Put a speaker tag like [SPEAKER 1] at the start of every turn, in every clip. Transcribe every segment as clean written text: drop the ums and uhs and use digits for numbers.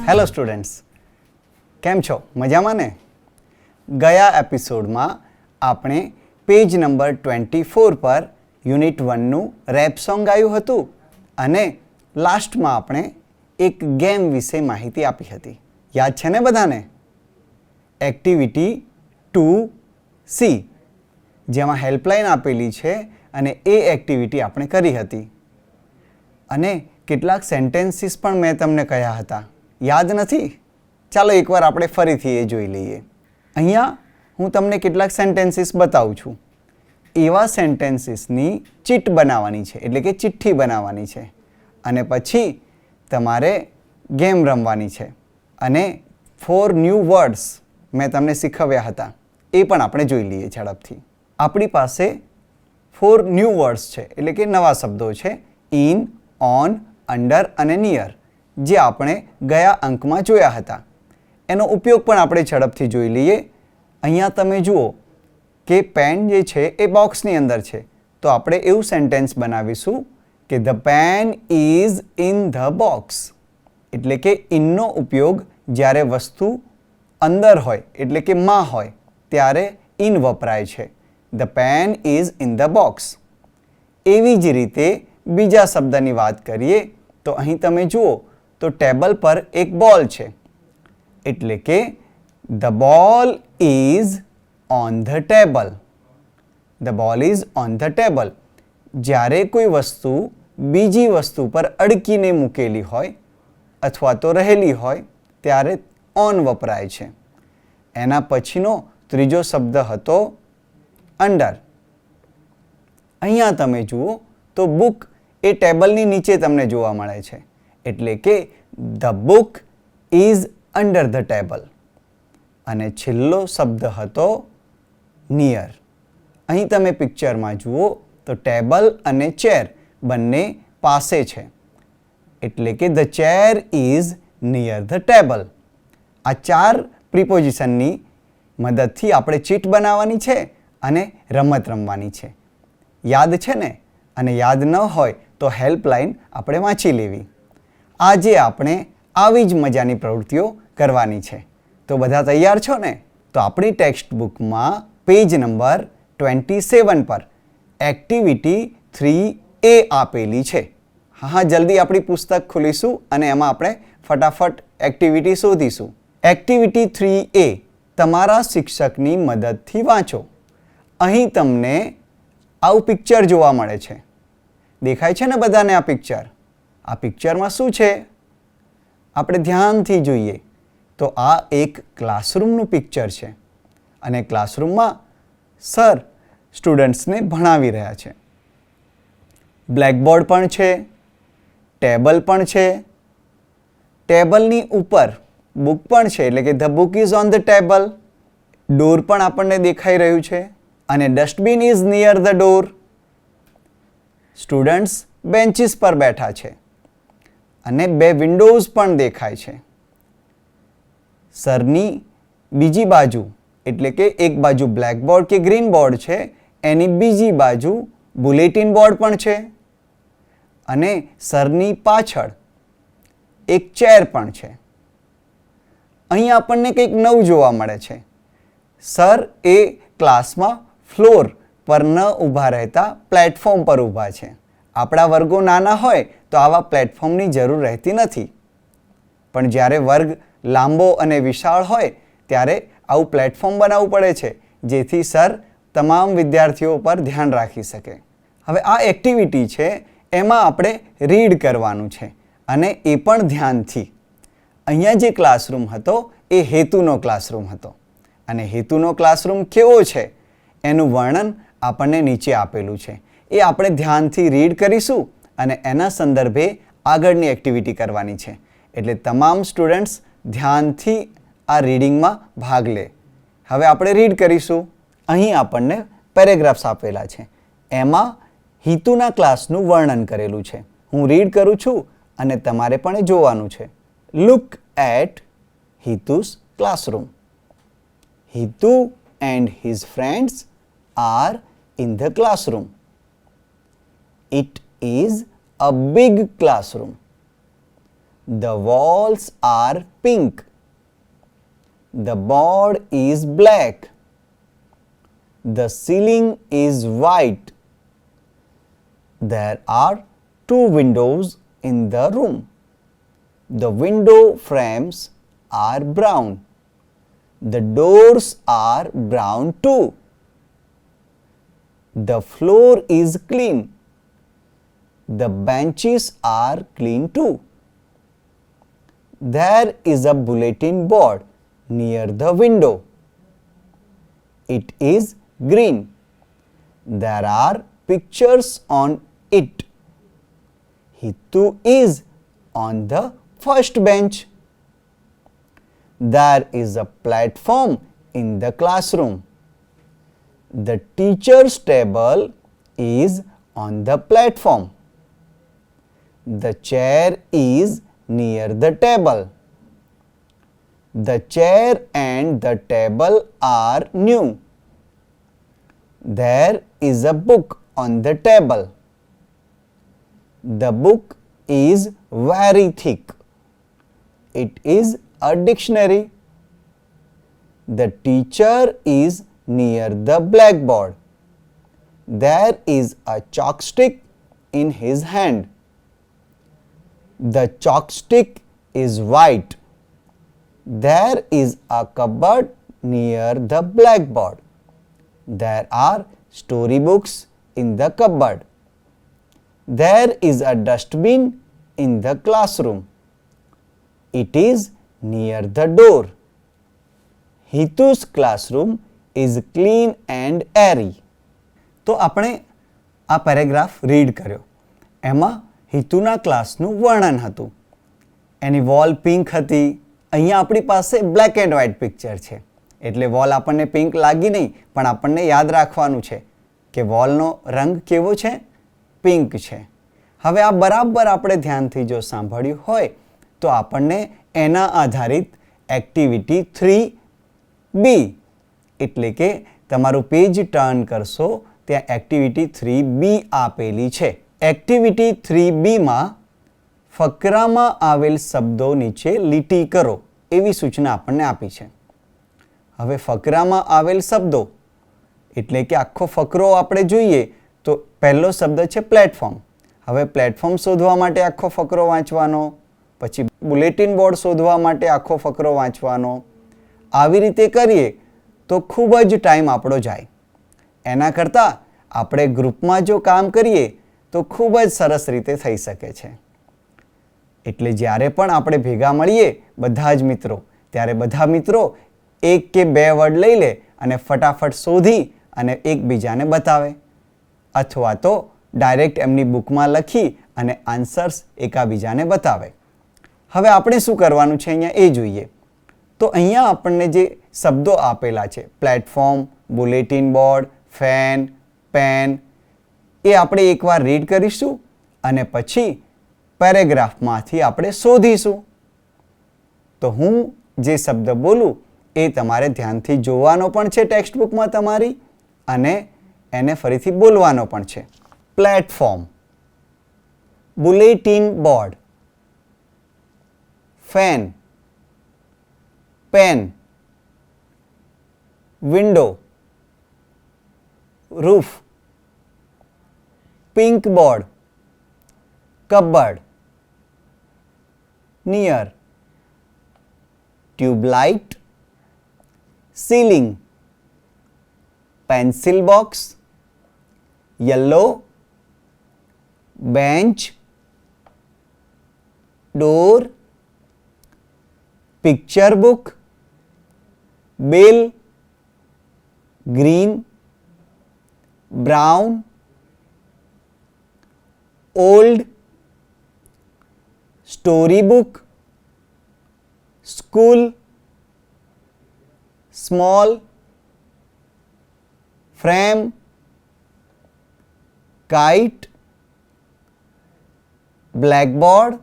[SPEAKER 1] Hello students, કેમ છો? મજામાં ને? ગયા એપિસોડમાં આપણે પેજ નંબર 24 પર યુનિટ 1નું રેપ સોંગ ગાયું હતું અને લાસ્ટમાં આપણે એક ગેમ વિશે માહિતી આપી હતી. યાદ છે ને બધાને? એક્ટિવિટી 2C, જેમાં હેલ્પલાઇન આપેલી છે અને એ એક્ટિવિટી આપણે કરી હતી અને કેટલાક સેન્ટેન્સીસ પણ મેં તમને કહ્યા હતા. યાદ નથી? ચાલો એકવાર આપણે ફરીથી એ જોઈ લઈએ. અહીંયા હું તમને કેટલાક સેન્ટેન્સીસ બતાવું છું. એવા સેન્ટેન્સીસની ચીટ બનાવવાની છે, એટલે કે ચિઠ્ઠી બનાવવાની છે અને પછી તમારે ગેમ રમવાની છે. અને 4 ન્યૂ વર્ડ્સ મેં તમને શીખવ્યા હતા, એ પણ આપણે જોઈ લઈએ ઝડપથી. આપણી પાસે 4 ન્યૂ વર્ડ્સ છે, એટલે કે નવા શબ્દો છે. ઇન, ઓન, અંડર અને નિયર, જે આપણે ગયા અંકમાં જોયા હતા. એનો ઉપયોગ પણ આપણે ઝડપથી જોઈ લઈએ. અહીંયા તમે જુઓ કે પેન જે છે એ બોક્સની અંદર છે, તો આપણે એવું સેન્ટેન્સ બનાવીશું કે the pen is in the box. એટલે કે ઇનનો ઉપયોગ જ્યારે વસ્તુ અંદર હોય, એટલે કે માં હોય, ત્યારે ઇન વપરાય છે. The pen is in the box. એવી જ રીતે બીજા શબ્દની વાત કરીએ તો અહીં તમે જુઓ તો ટેબલ પર એક બોલ છે, એટલે કે the ball is on the table. The ball is on the table. જ્યારે કોઈ વસ્તુ બીજી વસ્તુ પર અડકીને મૂકેલી હોય અથવા તો રહેલી હોય ત્યારે ઓન વપરાય છે. એના પછીનો ત્રીજો શબ્દ હતો અંડર. અહીંયા તમે જુઓ તો બુક એ ટેબલની નીચે તમને જોવા મળે છે, એટલે કે the book is under the table. અને છેલ્લો શબ્દ હતો નિયર. અહીં તમે પિક્ચરમાં જુઓ તો ટેબલ અને ચેર બંને પાસે છે, એટલે કે the chair is near the table. આ 4 પ્રિપોઝિશનની મદદથી આપણે ચીટ બનાવવાની છે અને રમત રમવાની છે. યાદ છે ને? અને યાદ ન હોય તો હેલ્પલાઇન આપણે વાંચી લેવી. આજે આપણે આવી જ મજાની પ્રવૃત્તિઓ કરવાની છે. તો બધા તૈયાર છો ને? તો આપણી ટેક્સ્ટ બુકમાં પેજ નંબર 27 પર એક્ટિવિટી 3A આપેલી છે. હા, જલ્દી આપણી પુસ્તક ખોલીશું અને એમાં આપણે ફટાફટ એક્ટિવિટી શોધીશું. એક્ટિવિટી 3A તમારા શિક્ષકની મદદથી વાંચો. અહીં તમને આવું પિક્ચર જોવા મળે છે. દેખાય છે ને બધાને આ પિક્ચર? આ પિક્ચરમાં શું છે? આપણે ધ્યાનથી જોઈએ તો આ એક ક્લાસરૂમનું પિક્ચર છે અને ક્લાસરૂમમાં સર સ્ટુડન્ટ્સને ભણાવી રહ્યા છે. બ્લેકબોર્ડ પણ છે, ટેબલ પણ છે, ટેબલની ઉપર બુક પણ છે, એટલે કે the book is on the table. Door પણ આપણને દેખાઈ રહ્યું છે અને dustbin is near the door. Students benches પર બેઠા છે અને 2 વિન્ડોઝ પણ દેખાય છે. સરની બીજી બાજુ, એટલે કે એક બાજુ બ્લેકબોર્ડ કે ગ્રીન બોર્ડ છે, એની બીજી બાજુ બુલેટિન બોર્ડ પણ છે અને સરની પાછળ એક ચેર પણ છે. અહીં આપણને કંઈક નવું જોવા મળે છે. સર એ ક્લાસમાં ફ્લોર પર ન ઊભા રહેતા પ્લેટફોર્મ પર ઊભા છે. આપણા વર્ગો નાના હોય તો આવા પ્લેટફોર્મની જરૂર રહેતી નથી, પણ જ્યારે વર્ગ લાંબો અને વિશાળ હોય ત્યારે આવું પ્લેટફોર્મ બનાવવું પડે છે, જેથી સર તમામ વિદ્યાર્થીઓ પર ધ્યાન રાખી શકે. હવે આ એક્ટિવિટી છે, એમાં આપણે રીડ કરવાનું છે અને એ પણ ધ્યાનથી. અહીંયા જે ક્લાસરૂમ હતો એ હેતુનો ક્લાસરૂમ હતો અને હેતુનો ક્લાસરૂમ કેવો છે એનું વર્ણન આપણને નીચે આપેલું છે. એ આપણે ધ્યાનથી રીડ કરીશું અને એના સંદર્ભે આગળની એક્ટિવિટી કરવાની છે. એટલે તમામ સ્ટુડન્ટ્સ ધ્યાનથી આ રીડિંગમાં ભાગ લે. હવે આપણે રીડ કરીશું. અહીં આપણને પેરેગ્રાફ્સ આપેલા છે, એમાં હિતુના ક્લાસનું વર્ણન કરેલું છે. હું રીડ કરું છું અને તમારે પણ એ જોવાનું છે. Look at Hitu's classroom. Hitu and his friends are in the classroom. It is a big classroom. The walls are pink. The board is black. The ceiling is white. There are 2 windows in the room. The window frames are brown. The doors are brown too. The floor is clean. The benches are clean too. There is a bulletin board near the window. It is green. There are pictures on it. Hitu is on the first bench. There is a platform in the classroom. The teacher's table is on the platform. The chair is near the table. The chair and the table are new. There is a book on the table. The book is very thick. It is a dictionary. The teacher is near the blackboard. There is a chalk stick in his hand. The chalk stick is white. There is a cupboard near the blackboard. There are storybooks in the cupboard. There is a dustbin in the classroom. It is near the door. Hitu's classroom is clean and airy. તો આપણે આ paragraph read કર્યો. એમાં હિતુના ક્લાસનું વર્ણન હતું. એની wall pink હતી. અહીંયા આપણી પાસે બ્લેક એન્ડ વ્હાઇટ પિક્ચર છે એટલે વોલ આપણને પિંક લાગી નહીં, પણ આપણને યાદ રાખવાનું છે કે વોલનો રંગ કેવો છે? પિંક છે. હવે આ બરાબર આપણે ધ્યાનથી જો સાંભળ્યું હોય તો આપણને એના આધારિત એક્ટિવિટી 3B એટલે કે તમારું પેજ ટર્ન કરશો ત્યાં એક્ટિવિટી 3B આપેલી છે. એક્ટિવિટી 3Bમાં ફકરામાં આવેલ શબ્દો નીચે લીટી કરો એવી સૂચના આપણને આપી છે. હવે ફકરામાં આવેલ શબ્દો એટલે કે આખો ફકરો આપણે જોઈએ તો પહેલો શબ્દ છે પ્લેટફોર્મ. હવે પ્લેટફોર્મ શોધવા માટે આખો ફકરો વાંચવાનો, પછી બુલેટિન બોર્ડ શોધવા માટે આખો ફકરો વાંચવાનો. આવી રીતે કરીએ તો ખૂબ જ ટાઈમ આપણો જાય. એના કરતાં આપણે ગ્રુપમાં જો કામ કરીએ તો ખૂબ જ સરસ રીતે થઈ શકે છે. એટલે જ્યારે પણ આપણે ભેગા મળીએ બધા જ મિત્રો, ત્યારે બધા મિત્રો 1 કે 2 વર્ડ લઈ લે અને ફટાફટ શોધી અને એકબીજાને બતાવે, અથવા તો ડાયરેક્ટ એમની બુકમાં લખી અને આન્સર્સ એકાબીજાને બતાવે. હવે આપણે શું કરવાનું છે અહીંયા એ જોઈએ. તો અહીંયા આપણને જે શબ્દો આપેલા છે platform, bulletin board, fan, pen, એ આપણે એકવાર રીડ કરીશું અને પછી પેરેગ્રાફમાંથી આપણે શોધીશું. તો હું જે શબ્દ બોલું એ તમારે ધ્યાનથી જોવાનો પણ છે ટેક્સ્ટ બુકમાં તમારી, અને એને ફરીથી બોલવાનો પણ છે. Platform, bulletin board, fan, pen, window, roof, pink board, cupboard, near, tube light, ceiling, pencil box, yellow, bench, door, picture book, bell, green, brown, old, storybook, school, small, frame, kite, blackboard,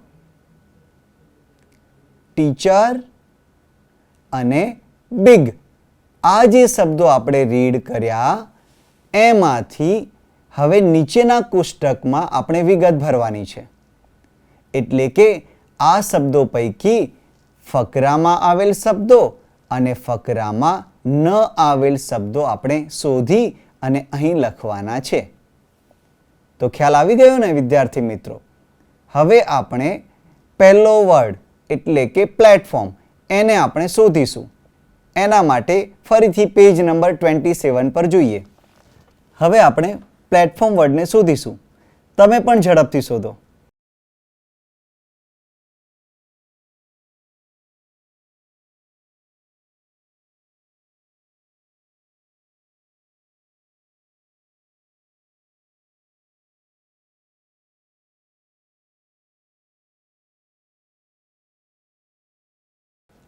[SPEAKER 1] teacher અને big. આ જે શબ્દો આપણે read કર્યા એમાંથી હવે નીચેના કોષ્ટકમાં આપણે વિગત ભરવાની છે. એટલે કે આ શબ્દો પૈકી ફકરામાં આવેલ શબ્દો અને ફકરામાં ન આવેલ શબ્દો આપણે શોધી અને અહીં લખવાના છે. તો ખ્યાલ આવી ગયો ને વિદ્યાર્થી મિત્રો? હવે આપણે પહેલો વર્ડ એટલે કે પ્લેટફોર્મ એને આપણે શોધીશું. એના માટે ફરીથી પેજ નંબર 27 પર જોઈએ. હવે આપણે પ્લેટફોર્મ વર્ડને શોધીશું. તમે પણ ઝડપથી શોધો.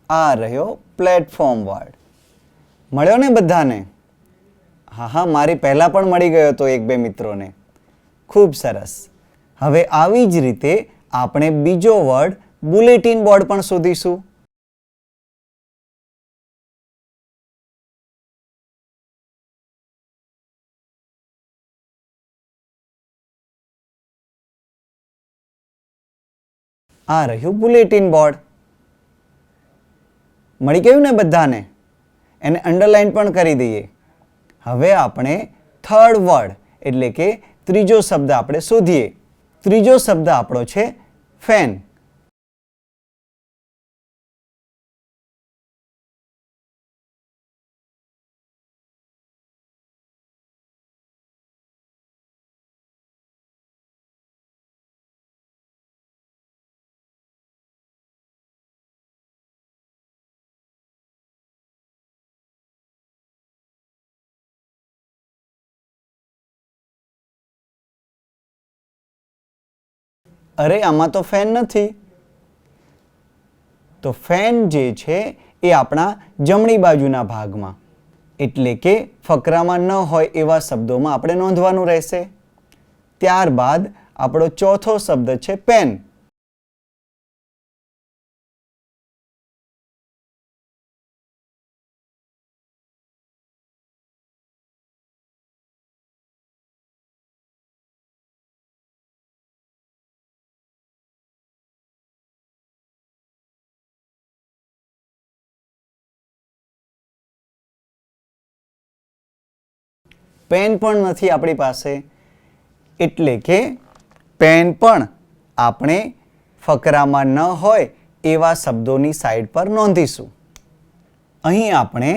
[SPEAKER 1] આ રહ્યો પ્લેટફોર્મ વર્ડ. મળ્યો ને બધાને? હા, મારી પહેલા પણ મળી ગયો હતો 1-2 મિત્રોને. ખૂબ સરસ. હવે આવી જ રીતે આપણે બીજો વર્ડ બુલેટિન બોર્ડ પણ શોધીશું. આ રહ્યું બુલેટિન બોર્ડ. મળી ગયું ને બધાને? એને અંડરલાઈન પણ કરી દઈએ. હવે આપણે થર્ડ વર્ડ એટલે કે ત્રીજો શબ્દ આપણે શોધીએ. ત્રીજો શબ્દ આપણો છે ફેન. અરે આમાં તો ફેન નથી. તો ફેન જે છે એ આપણા જમણી બાજુના ભાગમાં એટલે કે ફકરામાં ન હોય એવા શબ્દોમાં આપણે નોંધવાનું રહેશે. ત્યારબાદ આપણો ચોથો શબ્દ છે પેન. પેન પણ નથી આપણી પાસે એટલે કે પેન પણ આપણે ફકરામાં ન હોય એવા શબ્દોની સાઈડ પર નોંધીશું. અહીં આપણે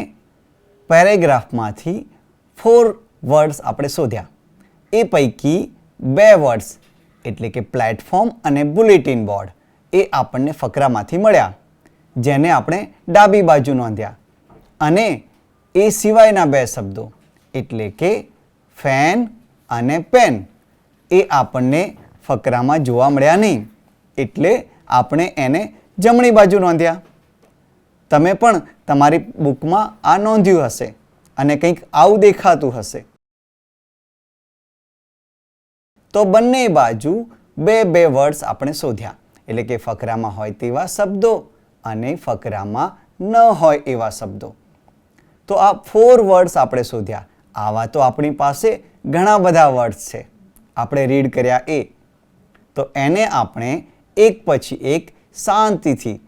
[SPEAKER 1] પેરેગ્રાફમાંથી 4 વર્ડ્સ આપણે શોધ્યા. એ પૈકી 2 વર્ડ્સ એટલે કે પ્લેટફોર્મ અને બુલેટિન બોર્ડ એ આપણને ફકરામાંથી મળ્યા, જેને આપણે ડાબી બાજુ નોંધ્યા. અને એ સિવાયના 2 શબ્દો એટલે કે ફેન અને પેન એ આપણને ફકરામાં જોવા મળ્યા નહીં, એટલે આપણે એને જમણી બાજુ નોંધ્યા. તમે પણ તમારી બુકમાં આ નોંધ્યું હશે અને કંઈક આવું દેખાતું હશે. તો બંને બાજુ 2 વર્ડ્સ આપણે શોધ્યા એટલે કે ફકરામાં હોય તેવા શબ્દો અને ફકરામાં ન હોય એવા શબ્દો. તો આ 4 વર્ડ્સ આપણે શોધ્યા. આવા તો આપણી પાસે ઘણા બધા વર્ડ્સ છે આપણે રીડ કર્યા એ. તો એને આપણે એક પછી એક શાંતિથી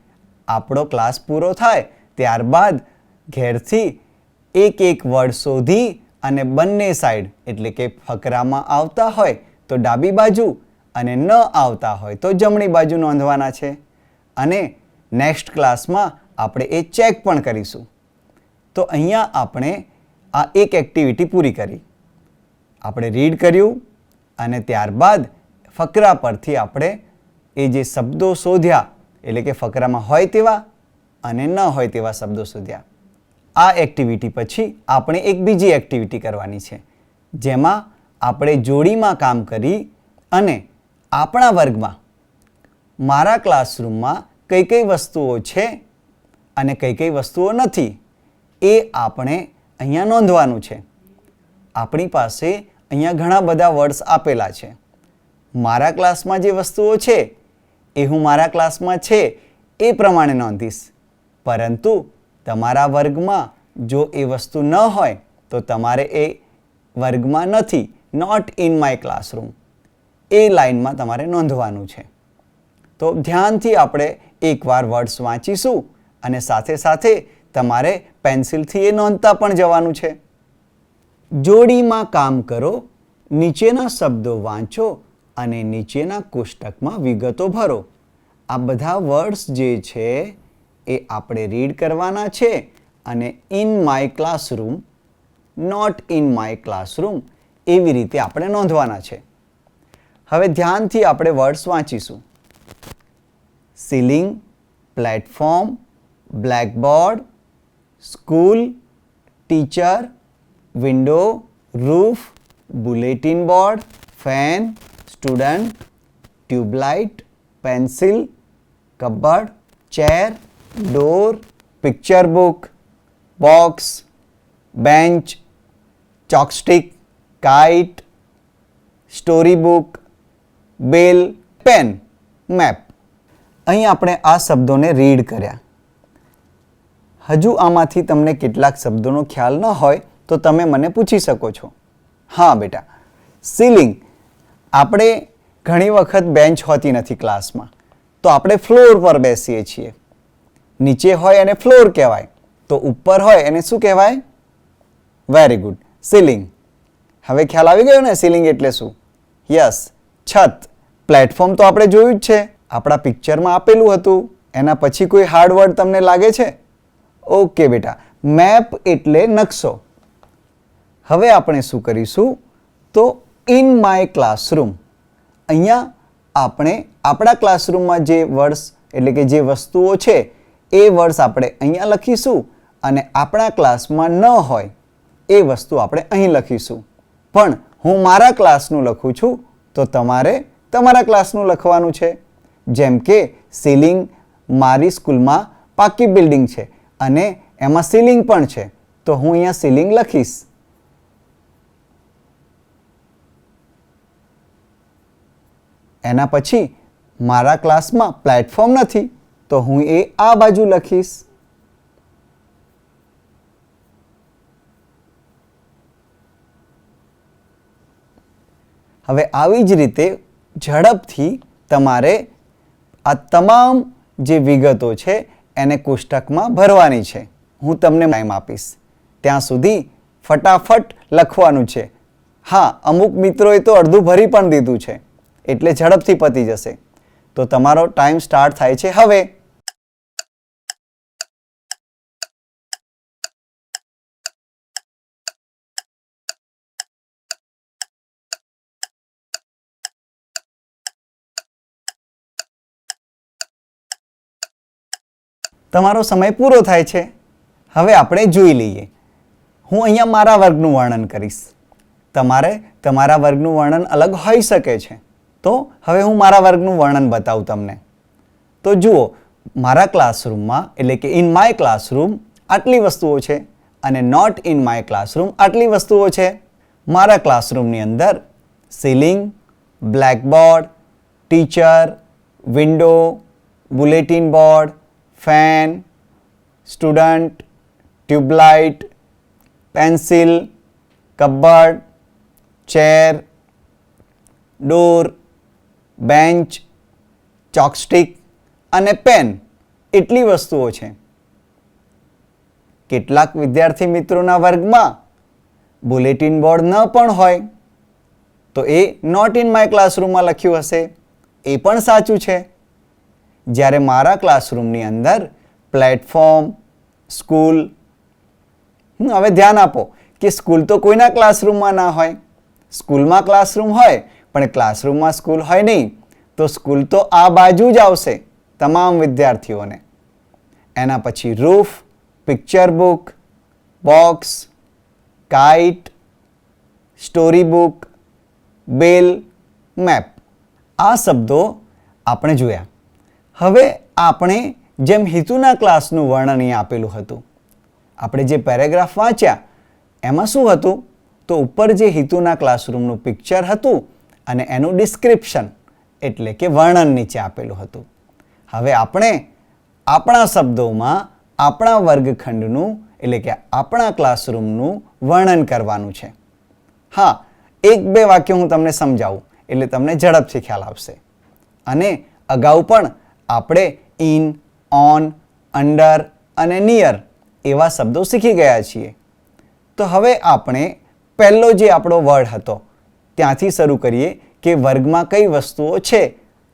[SPEAKER 1] આપણો ક્લાસ પૂરો થાય ત્યારબાદ ઘેરથી એક વર્ડ શોધી અને બંને સાઈડ એટલે કે ફકરામાં આવતા હોય તો ડાબી બાજુ અને ન આવતા હોય તો જમણી બાજુ નોંધવાના છે. અને નેક્સ્ટ ક્લાસમાં આપણે એ ચેક પણ કરીશું. તો અહીંયા આપણે આ એક એક્ટિવિટી પૂરી કરી. આપણે રીડ કર્યું અને ત્યારબાદ ફકરા પરથી આપણે એ જે શબ્દો શોધ્યા એટલે કે ફકરામાં હોય તેવા અને ન હોય તેવા શબ્દો શોધ્યા. આ એક્ટિવિટી પછી આપણે એક બીજી એક્ટિવિટી કરવાની છે, જેમાં આપણે જોડીમાં કામ કરી અને આપણા વર્ગમાં મારા ક્લાસરૂમમાં કઈ કઈ વસ્તુઓ છે અને કઈ કઈ વસ્તુઓ નથી એ આપણે અહીંયા નોંધવાનું છે. આપણી પાસે અહીંયા ઘણા બધા વર્ડ્સ આપેલા છે. મારા ક્લાસમાં જે વસ્તુઓ છે એ હું મારા ક્લાસમાં છે એ પ્રમાણે નોંધીશ, પરંતુ તમારા વર્ગમાં જો એ વસ્તુ ન હોય તો તમારે એ વર્ગમાં નથી, નોટ ઇન માય ક્લાસરૂમ એ લાઈનમાં તમારે નોંધવાનું છે. તો ધ્યાનથી આપણે એકવાર વર્ડ્સ વાંચીશું અને સાથે સાથે તમારે પેન્સિલથી એ નોંધતા પણ જવાનું છે. જોડીમાં કામ કરો, નીચેના શબ્દો વાંચો અને નીચેના કોષ્ટકમાં વિગતો ભરો. આ બધા વર્ડ્સ જે છે એ આપણે રીડ કરવાના છે અને in my classroom, not in my classroom એવી રીતે આપણે નોંધવાના છે. હવે ધ્યાનથી આપણે વર્ડ્સ વાંચીશું. Ceiling, platform, blackboard, school, teacher, window, roof, bulletin board, fan, student, tubelight, pencil, cupboard, chair, door, picture book, box, bench, chalk stick, kite, story book, bell, pen, map. અહીં આપણે આ શબ્દોને રીડ કર્યા. હજુ આમાંથી તમને કેટલાક શબ્દોનો ખ્યાલ ન હોય તો તમે મને પૂછી શકો છો. હા બેટા, સીલિંગ. આપણે ઘણી વખત બેન્ચ હોતી નથી ક્લાસમાં, તો આપણે ફ્લોર પર બેસીએ છીએ. નીચે હોય એને ફ્લોર કહેવાય, તો ઉપર હોય એને શું કહેવાય? Very good, ceiling. હવે ખ્યાલ આવી ગયો ને સીલિંગ એટલે શું? યસ, છત. પ્લેટફોર્મ તો આપણે જોયું જ છે, આપણા પિક્ચરમાં આપેલું હતું. એના પછી કોઈ હાર્ડ વર્ડ તમને લાગે છે? ઓકે બેટા, મેપ એટલે નકશો. હવે આપણે શું કરીશું? તો ઇન માય ક્લાસરૂમ, અહીંયા આપણે આપણા ક્લાસરૂમમાં જે વર્ડ્સ એટલે કે જે વસ્તુઓ છે એ વર્ડ્સ આપણે અહીંયા લખીશું અને આપણા ક્લાસમાં ન હોય એ વસ્તુ આપણે અહીં લખીશું. પણ હું મારા ક્લાસનું લખું છું તો તમારે તમારા ક્લાસનું લખવાનું છે. જેમ કે સીલિંગ મારી સ્કૂલમાં પાકી બિલ્ડિંગ છે અને એમાં સીલિંગ પણ છે, તો હું અહીંયા સીલિંગ લખીશ. એના પછી મારા ક્લાસમાં પ્લેટફોર્મ નથી, તો હું એ આ બાજુ લખીશ. હવે આવી જ રીતે ઝડપથી તમારે આ તમામ જે વિગતો છે એને કોષ્ટકમાં ભરવાની છે. હું તમને ટાઈમ આપીશ, ત્યાં સુધી ફટાફટ લખવાનું છે. હા, અમુક મિત્રોએ તો અડધું ભરી પણ દીધું છે, એટલે ઝડપથી પતી જશે. તો તમારો ટાઈમ સ્ટાર્ટ થાય છે હવે. તમારો સમય પૂરો થાય છે. હવે આપણે જોઈ લઈએ. હું અહીંયા મારા વર્ગનું વર્ણન કરીશ. તમારે તમારા વર્ગનું વર્ણન અલગ હોઈ શકે છે. તો હવે હું મારા વર્ગનું વર્ણન બતાવું તમને. તો જુઓ, મારા ક્લાસરૂમમાં એટલે કે ઇન માય ક્લાસરૂમ આટલી વસ્તુઓ છે અને નોટ ઇન માય ક્લાસરૂમ આટલી વસ્તુઓ છે. મારા ક્લાસરૂમની અંદર ceiling, blackboard, teacher, window, bulletin board, fan, student, tubelight, pencil, cupboard, chair, door, bench, chalk stick અને પેન એટલી વસ્તુઓ છે. કેટલાક વિદ્યાર્થી મિત્રોના વર્ગમાં બુલેટિન બોર્ડ ન પણ હોય તો એ નોટ ઇન માય ક્લાસરૂમમાં લખ્યું હશે, એ પણ સાચું છે. જ્યારે મારા ક્લાસરૂમની અંદર પ્લેટફોર્મ, સ્કૂલ. હવે ધ્યાન આપો કે સ્કૂલ તો કોઈના ક્લાસરૂમમાં ના હોય. સ્કૂલમાં ક્લાસરૂમ હોય પણ ક્લાસરૂમમાં સ્કૂલ હોય નહીં, તો સ્કૂલ તો આ બાજુ જ આવશે તમામ વિદ્યાર્થીઓને. એના પછી roof, picture book, box, kite, story book, bell, map. આ શબ્દો આપણે જોયા. હવે આપણે જેમ હિતુના ક્લાસનું વર્ણન અહીં આપેલું હતું, આપણે જે પેરેગ્રાફ વાંચ્યા એમાં શું હતું? તો ઉપર જે હિતુના ક્લાસરૂમનું પિક્ચર હતું અને એનું ડિસ્ક્રિપ્શન એટલે કે વર્ણન નીચે આપેલું હતું. હવે આપણે આપણા શબ્દોમાં આપણા વર્ગખંડનું એટલે કે આપણા ક્લાસરૂમનું વર્ણન કરવાનું છે. હા, એક બે વાક્ય હું તમને સમજાવું એટલે તમને ઝડપથી ખ્યાલ આવશે. અને અગાઉ પણ આપણે ઇન, ઓન, અંડર અને નિયર એવા શબ્દો શીખી ગયા છીએ. તો હવે આપણે પહેલો જે આપણો વર્ડ હતો ત્યાંથી શરૂ કરીએ કે વર્ગમાં કઈ વસ્તુઓ છે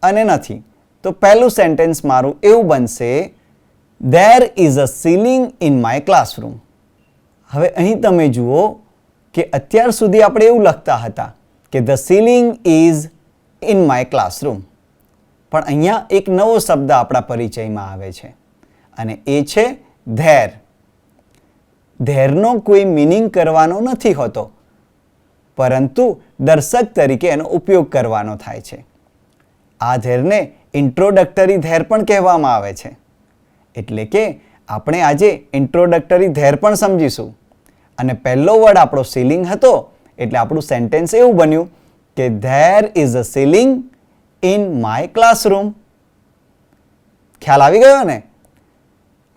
[SPEAKER 1] અને નથી. તો પહેલું સેન્ટેન્સ મારું એવું બનશે, There is a ceiling in my classroom. હવે અહીં તમે જુઓ કે અત્યાર સુધી આપણે એવું લખતા હતા કે the ceiling is in my classroom. પણ અહીંયા એક નવો શબ્દ આપણા પરિચયમાં આવે છે અને એ છે there. ધેરનો કોઈ મિનિંગ કરવાનો નથી હોતો, પરંતુ દર્શક તરીકે એનો ઉપયોગ કરવાનો થાય છે. આ ધેરને ઇન્ટ્રોડક્ટરી ધેર પણ કહેવામાં આવે છે. એટલે કે આપણે આજે ઇન્ટ્રોડક્ટરી ધેર પણ સમજીશું. અને પહેલો વર્ડ આપણો સીલિંગ હતો એટલે આપણું સેન્ટેન્સ એવું બન્યું કે there is a ceiling in my classroom. ખ્યાલ આવી ગયો ને?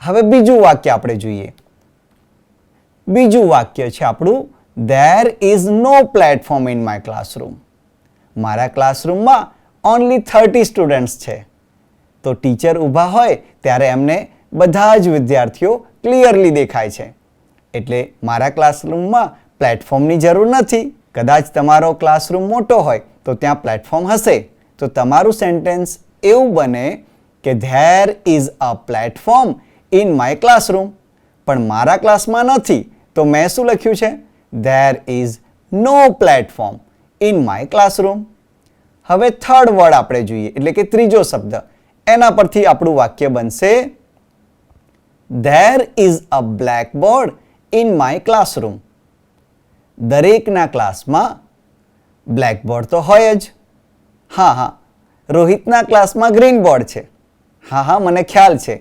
[SPEAKER 1] હવે બીજું વાક્ય આપણે જોઈએ. બીજું વાક્ય છે આપણું, there is no platform in my classroom. મારા ક્લાસરૂમમાં ઓનલી 30 સ્ટુડન્ટ્સ છે. તો ટીચર ઊભા હોય ત્યારે એમને બધા જ વિદ્યાર્થીઓ ક્લિયરલી દેખાય છે. એટલે મારા ક્લાસરૂમમાં પ્લેટફોર્મની જરૂર નથી. કદાચ તમારો ક્લાસરૂમ મોટો હોય તો ત્યાં પ્લેટફોર્મ હશે. તો તમારું સેન્ટેન્સ એવું બને કે there is a platform in my classroom. પણ મારા ક્લાસમાં નથી તો મેં શું લખ્યું છે? There is no platform in my classroom. હવે થર્ડ વર્ડ આપણે જોઈએ એટલે કે ત્રીજો શબ્દ. એના પરથી આપણું વાક્ય બનશે, there is a blackboard in my classroom. દરેકના ક્લાસમાં બ્લેકબોર્ડ તો હોય જ. હા, રોહિતના ક્લાસમાં ગ્રીન બોર્ડ છે. હા, મને ખ્યાલ છે.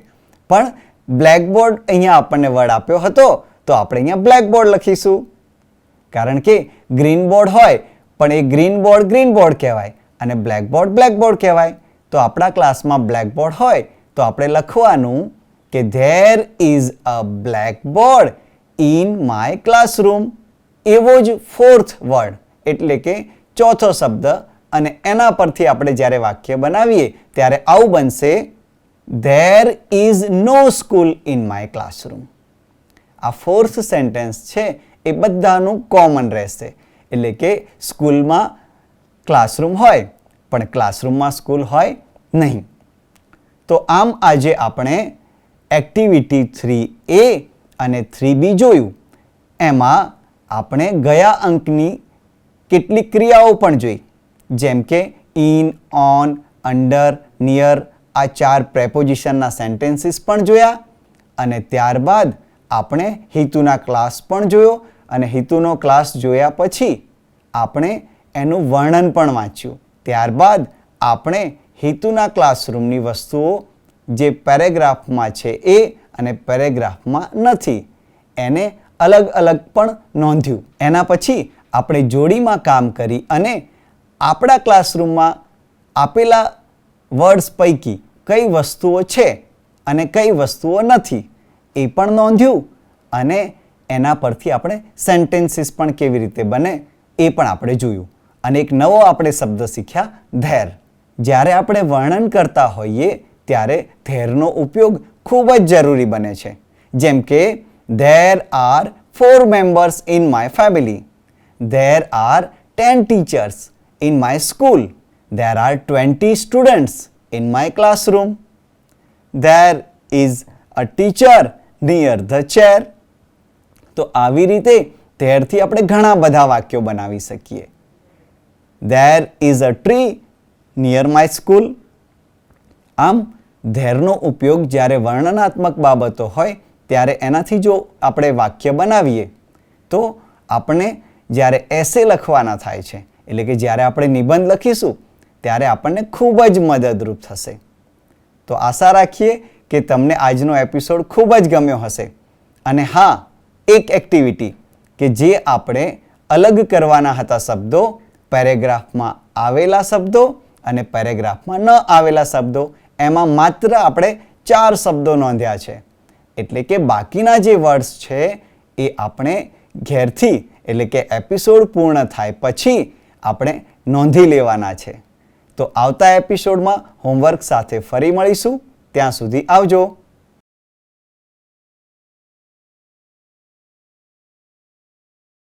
[SPEAKER 1] પણ બ્લેકબોર્ડ અહીંયા આપણને વર્ડ આપ્યો હતો તો આપણે અહીંયા બ્લેકબોર્ડ લખીશું. કારણ કે ગ્રીન બોર્ડ હોય પણ એ ગ્રીન બોર્ડ કહેવાય અને બ્લેકબોર્ડ કહેવાય. તો આપણા ક્લાસમાં બ્લેકબોર્ડ હોય તો આપણે લખવાનું કે there is a blackboard in my classroom. એવો જ ફોર્થ વર્ડ એટલે કે ચોથો શબ્દ, અને એના પરથી આપણે જ્યારે વાક્ય બનાવીએ ત્યારે આવું બનશે, there is no school in my classroom. આ ફોર્થ સેન્ટેન્સ છે એ બધાનું કોમન રહેશે. એટલે કે સ્કૂલમાં ક્લાસરૂમ હોય પણ ક્લાસરૂમમાં સ્કૂલ હોય નહીં. તો આમ આજે આપણે એક્ટિવિટી 3A અને 3B જોયું. એમાં આપણે ગયા અંકની કેટલીક ક્રિયાઓ પણ જોઈ, જેમ કે ઇન, ઓન, અંડર, નિયર આ 4 પ્રેપોઝિશનના સેન્ટેન્સીસ પણ જોયા. અને ત્યારબાદ આપણે હિતુના ક્લાસ પણ જોયો અને હિતુનો ક્લાસ જોયા પછી આપણે એનું વર્ણન પણ વાંચ્યું. ત્યારબાદ આપણે હિતુના ક્લાસરૂમની વસ્તુઓ જે પેરેગ્રાફમાં છે એ અને પેરેગ્રાફમાં નથી એને અલગ અલગ પણ નોંધ્યું. એના પછી આપણે જોડીમાં કામ કરી અને આપણા ક્લાસરૂમમાં આપેલા વર્ડ્સ પૈકી કઈ વસ્તુઓ છે અને કઈ વસ્તુઓ નથી એ પણ નોંધ્યું. અને એના પરથી આપણે સેન્ટેન્સીસ પણ કેવી રીતે બને એ પણ આપણે જોયું. અને એક નવો આપણે શબ્દ શીખ્યા, ધેર. જ્યારે આપણે વર્ણન કરતા હોઈએ ત્યારે ધેરનો ઉપયોગ ખૂબ જ જરૂરી બને છે. જેમ કે there are 4 members in my family. There are 10 teachers in my school. There are 20 students in my classroom. There is a teacher near the chair. તો આવી રીતે thereથી આપણે ઘણા બધા વાક્યો બનાવી શકીએ. There is a tree near my school. આમ ધેરનો ઉપયોગ જ્યારે વર્ણનાત્મક બાબતો હોય ત્યારે એનાથી જો આપણે વાક્ય બનાવીએ તો આપણે જ્યારે એસે લખવાના થાય છે, એટલે કે જ્યારે આપણે નિબંધ લખીશું ત્યારે આપણને ખૂબ જ મદદરૂપ થશે. તો આશા રાખીએ કે તમને આજનો એપિસોડ ખૂબ જ ગમ્યો હશે. અને હા, એક એક્ટિવિટી કે જે આપણે અલગ કરવાના હતા શબ્દો, પેરેગ્રાફમાં આવેલા શબ્દો અને પેરેગ્રાફમાં ન આવેલા શબ્દો, એમાં માત્ર આપણે 4 શબ્દો નોંધ્યા છે. એટલે કે બાકીના જે વર્ડ્સ છે એ આપણે ઘેરથી એટલે કે એપિસોડ પૂર્ણ થાય પછી આપણે નોંધી લેવાના છે. તો આવતા એપિસોડમાં હોમવર્ક સાથે ફરી મળીશું. ત્યાં સુધી આવજો.